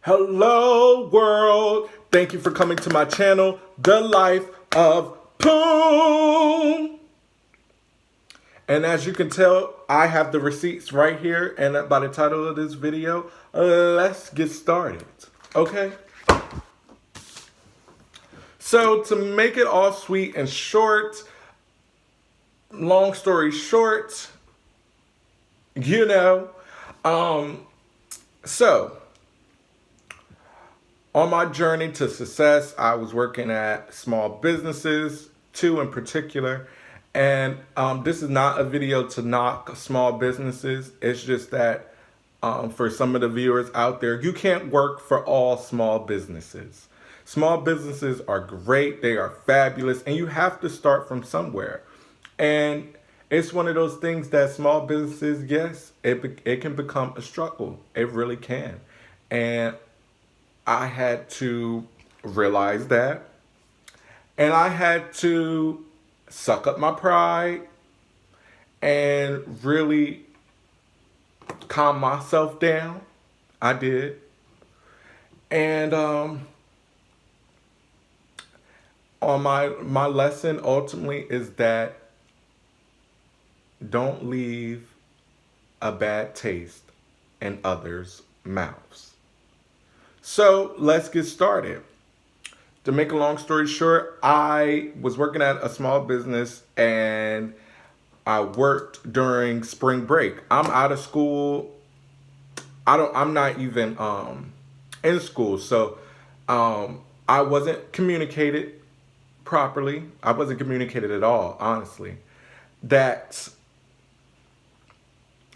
Hello world, thank you for coming to my channel, The Life of Poom. And as you can tell, I have the receipts right here, and by the title of this video, let's get started, okay? So to make it all sweet and short, long story short, so on my journey to success, I was working at small businesses, two in particular. And this is not a video to knock small businesses. It's just that for some of the viewers out there, you can't work for all small businesses. Small businesses are great. They are fabulous. And you have to start from somewhere. And it's one of those things that small businesses, yes, it can become a struggle. It really can. And I had to realize that, and I had to suck up my pride and really calm myself down. I did. And on my lesson ultimately is that don't leave a bad taste in others' mouths. So let's get started. To make a long story short, I was working at a small business and I worked during spring break. I'm out of school. I'm not even in school. So I wasn't communicated properly. I wasn't communicated at all, honestly, that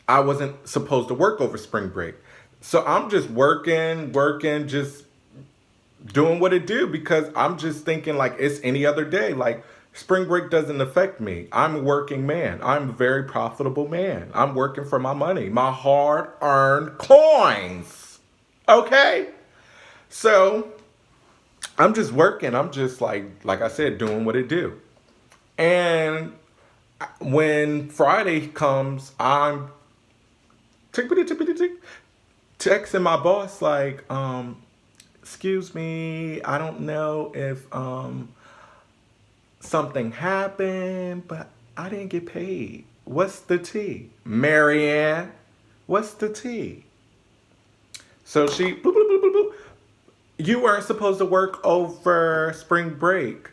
I wasn't supposed to work over spring break. So I'm just working, just doing what it do because I'm just thinking like it's any other day. Like spring break doesn't affect me. I'm a working man. I'm a very profitable man. I'm working for my money, my hard-earned coins. Okay? So I'm just working. I'm just like I said, doing what it do. And when Friday comes, I'm texting my boss like, excuse me, I don't know if something happened, but I didn't get paid. What's the tea? Marianne, what's the tea? So she, boop, boop, boop, boop, boop. You weren't supposed to work over spring break.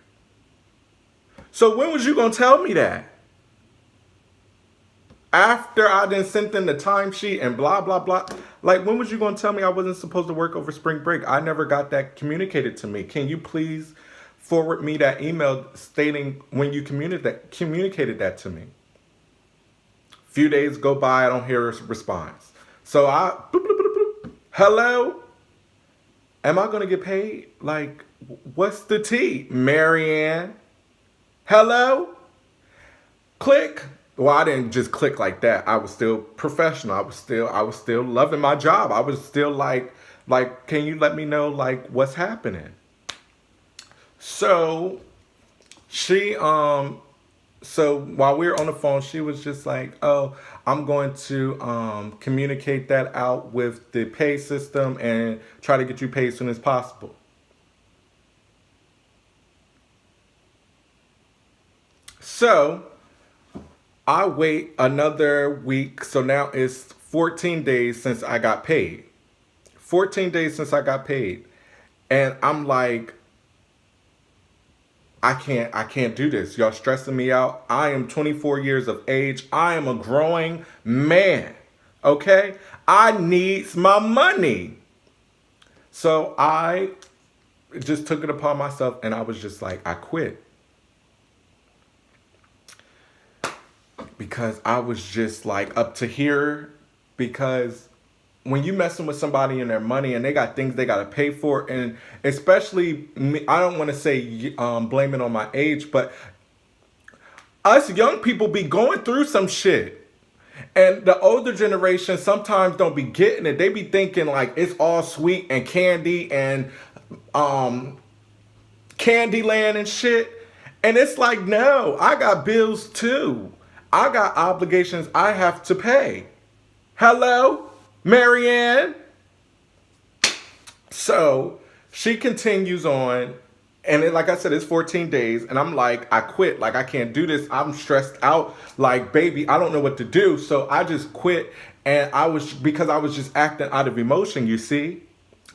So when was you gonna tell me that? After I done sent them the timesheet and blah, blah, blah. Like, when was you going to tell me I wasn't supposed to work over spring break? I never got that communicated to me. Can you please forward me that email stating when you communicated that to me? A few days go by, I don't hear a response. So I, boop, boop, boop, boop. Hello? Am I going to get paid? Like, what's the tea? Marianne? Hello? Click. Well, I didn't just click like that. I was still professional. I was still loving my job. I was still like, can you let me know like what's happening? So she, so while we were on the phone, she was just like, oh, I'm going to communicate that out with the pay system and try to get you paid as soon as possible. So I wait another week, so now it's 14 days since I got paid. 14 days since I got paid. And I'm like, I can't do this. Y'all stressing me out. I am 24 years of age. I am a growing man. Okay? I need my money. So I just took it upon myself and I was just like, I quit. Because I was just like up to here. Because when you messing with somebody and their money and they got things they got to pay for, and especially me, I don't want to say blame it on my age, but us young people be going through some shit. And the older generation sometimes don't be getting it. They be thinking like it's all sweet and candy and Candyland and shit. And it's like, no, I got bills too. I got obligations I have to pay. Hello, Marianne? So she continues on, and like I said, it's 14 days, and I'm like, I quit. Like, I can't do this. I'm stressed out. Like, baby, I don't know what to do. So I just quit, and because I was just acting out of emotion, you see?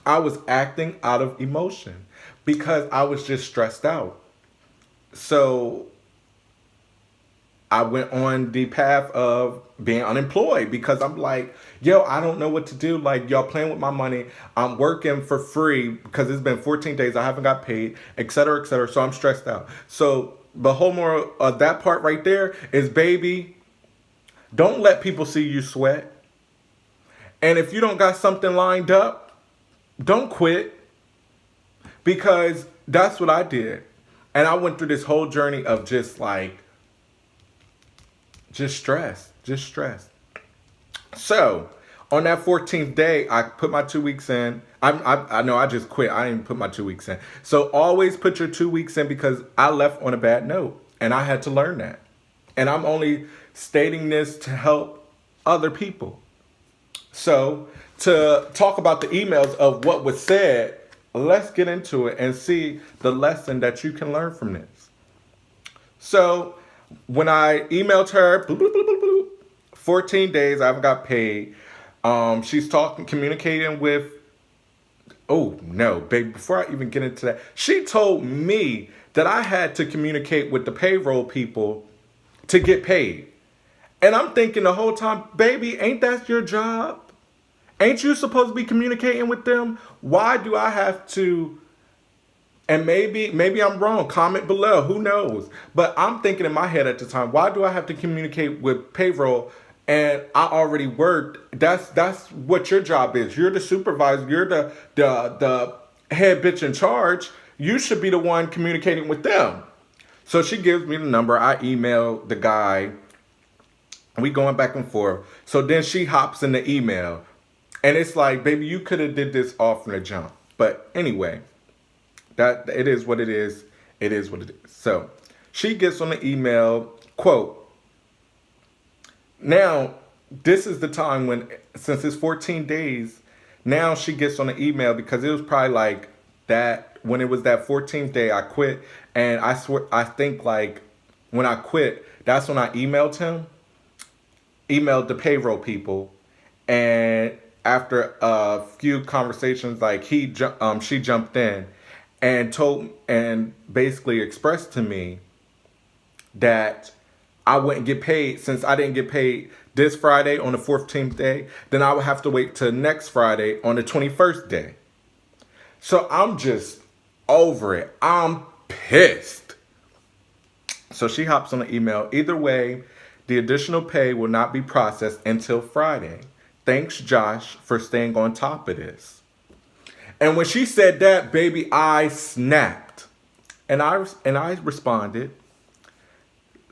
I was acting out of emotion because I was just stressed out. So I went on the path of being unemployed because I'm like, yo, I don't know what to do. Like, y'all playing with my money. I'm working for free because it's been 14 days. I haven't got paid, et cetera, et cetera. So I'm stressed out. So the whole moral of that part right there is, baby, don't let people see you sweat. And if you don't got something lined up, don't quit, because that's what I did. And I went through this whole journey of just like, just stress. So on that 14th day, I put my 2 weeks in. I know I just quit. I didn't put my 2 weeks in. So always put your 2 weeks in, because I left on a bad note and I had to learn that. And I'm only stating this to help other people. So to talk about the emails of what was said, let's get into it and see the lesson that you can learn from this. So when I emailed her, 14 days, I haven't got paid. She's communicating with, oh no, babe, before I even get into that, she told me that I had to communicate with the payroll people to get paid. And I'm thinking the whole time, baby, ain't that your job? Ain't you supposed to be communicating with them? Why do I have to? And maybe I'm wrong. Comment below. Who knows? But I'm thinking in my head at the time, why do I have to communicate with payroll? And I already worked. That's what your job is. You're the supervisor. You're the head bitch in charge. You should be the one communicating with them. So she gives me the number. I email the guy. We going back and forth. So then she hops in the email. And it's like, baby, you could have did this off from the jump. But anyway, that it is what it is. It is what it is. So she gets on the email, quote, now, this is the time when, since it's 14 days, now she gets on the email, because it was probably like that, when it was that 14th day, I quit. And I swear, I think like when I quit, that's when I emailed the payroll people. And after a few conversations, like she jumped in and basically expressed to me that I wouldn't get paid. Since I didn't get paid this Friday on the 14th day, then I would have to wait till next Friday on the 21st day. So I'm just over it. I'm pissed. So she hops on the email. Either way, the additional pay will not be processed until Friday. Thanks, Josh, for staying on top of this. And when she said that, baby, I snapped. And I responded,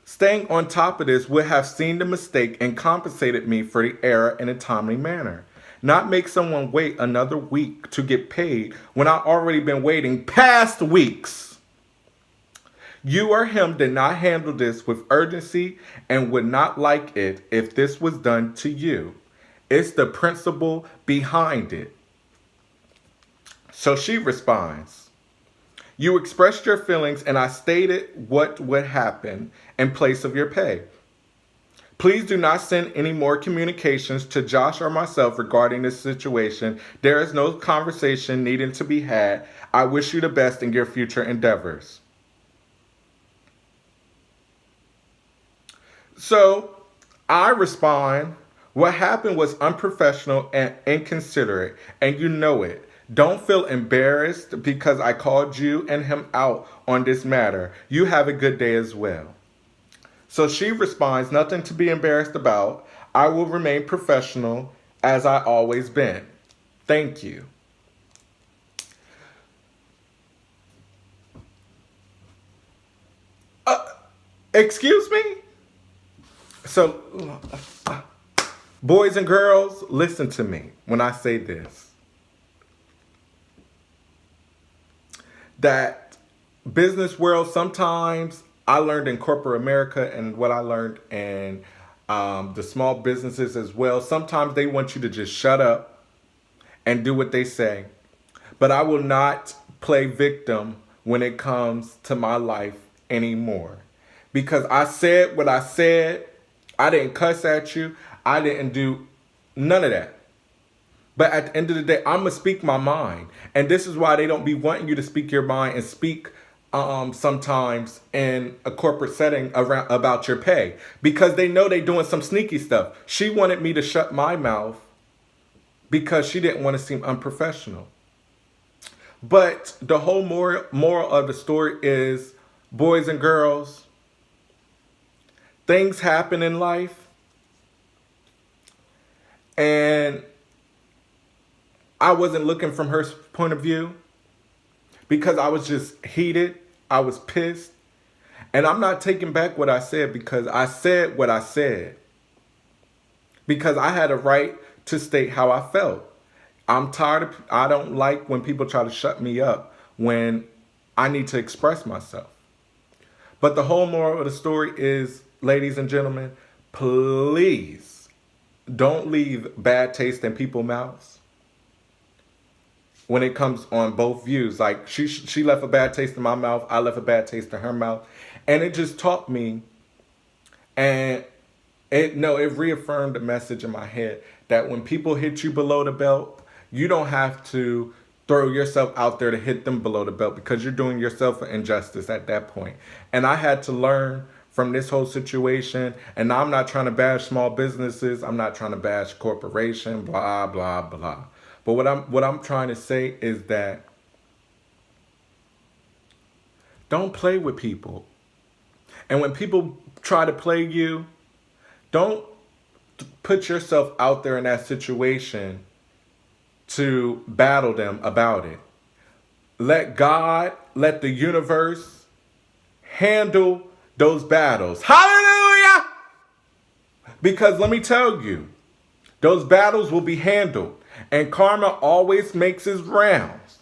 staying on top of this would have seen the mistake and compensated me for the error in a timely manner. Not make someone wait another week to get paid when I've already been waiting past weeks. You or him did not handle this with urgency and would not like it if this was done to you. It's the principle behind it. So she responds, you expressed your feelings and I stated what would happen in place of your pay. Please do not send any more communications to Josh or myself regarding this situation. There is no conversation needing to be had. I wish you the best in your future endeavors. So I respond, what happened was unprofessional and inconsiderate, and you know it. Don't feel embarrassed because I called you and him out on this matter. You have a good day as well. So she responds, nothing to be embarrassed about. I will remain professional as I always been. Thank you. Excuse me? So, boys and girls, listen to me when I say this. That business world, sometimes I learned in corporate America and what I learned in the small businesses as well. Sometimes they want you to just shut up and do what they say. But I will not play victim when it comes to my life anymore. Because I said what I said. I didn't cuss at you. I didn't do none of that. But at the end of the day, I'm going to speak my mind. And this is why they don't be wanting you to speak your mind and speak sometimes in a corporate setting around about your pay. Because they know they doing some sneaky stuff. She wanted me to shut my mouth because she didn't want to seem unprofessional. But the whole moral of the story is, boys and girls, things happen in life. And I wasn't looking from her point of view because I was just heated. I was pissed. And I'm not taking back what I said because I said what I said. Because I had a right to state how I felt. I don't like when people try to shut me up when I need to express myself. But the whole moral of the story is, ladies and gentlemen, please don't leave bad taste in people's mouths when it comes on both views. Like she left a bad taste in my mouth. I left a bad taste in her mouth. And it just taught me, and it reaffirmed the message in my head that when people hit you below the belt, you don't have to throw yourself out there to hit them below the belt because you're doing yourself an injustice at that point. And I had to learn from this whole situation. And I'm not trying to bash small businesses. I'm not trying to bash corporation, blah, blah, blah. But what I'm trying to say is that don't play with people. And when people try to play you, don't put yourself out there in that situation to battle them about it. Let God, let the universe handle those battles. Hallelujah! Because let me tell you, those battles will be handled. And karma always makes its rounds.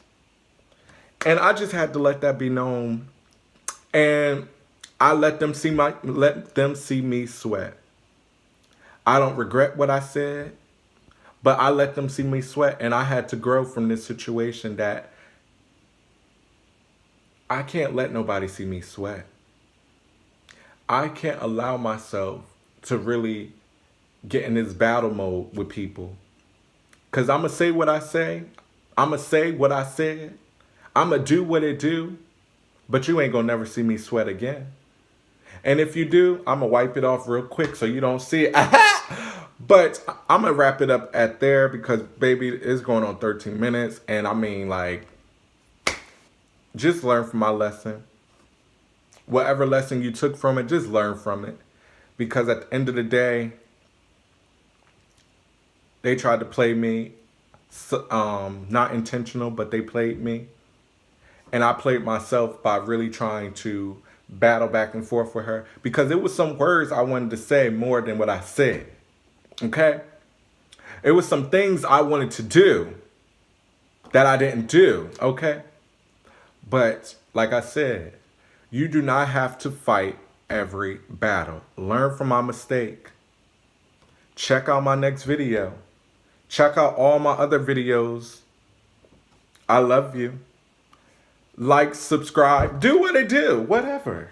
And I just had to let that be known. And I let them see me sweat. I don't regret what I said, but I let them see me sweat. And I had to grow from this situation that I can't let nobody see me sweat. I can't allow myself to really get in this battle mode with people. Because I'm going to say what I say. I'm going to say what I said. I'm going to do what I do. But you ain't going to never see me sweat again. And if you do, I'm going to wipe it off real quick so you don't see it. But I'm going to wrap it up at there because, baby, it's going on 13 minutes. And I mean, like, just learn from my lesson. Whatever lesson you took from it, just learn from it. Because at the end of the day, they tried to play me, not intentional, but they played me. And I played myself by really trying to battle back and forth with her. Because it was some words I wanted to say more than what I said. Okay? It was some things I wanted to do that I didn't do. Okay? But like I said, you do not have to fight every battle. Learn from my mistake. Check out my next video. Check out all my other videos. I love you. Like, subscribe, do what I do, whatever.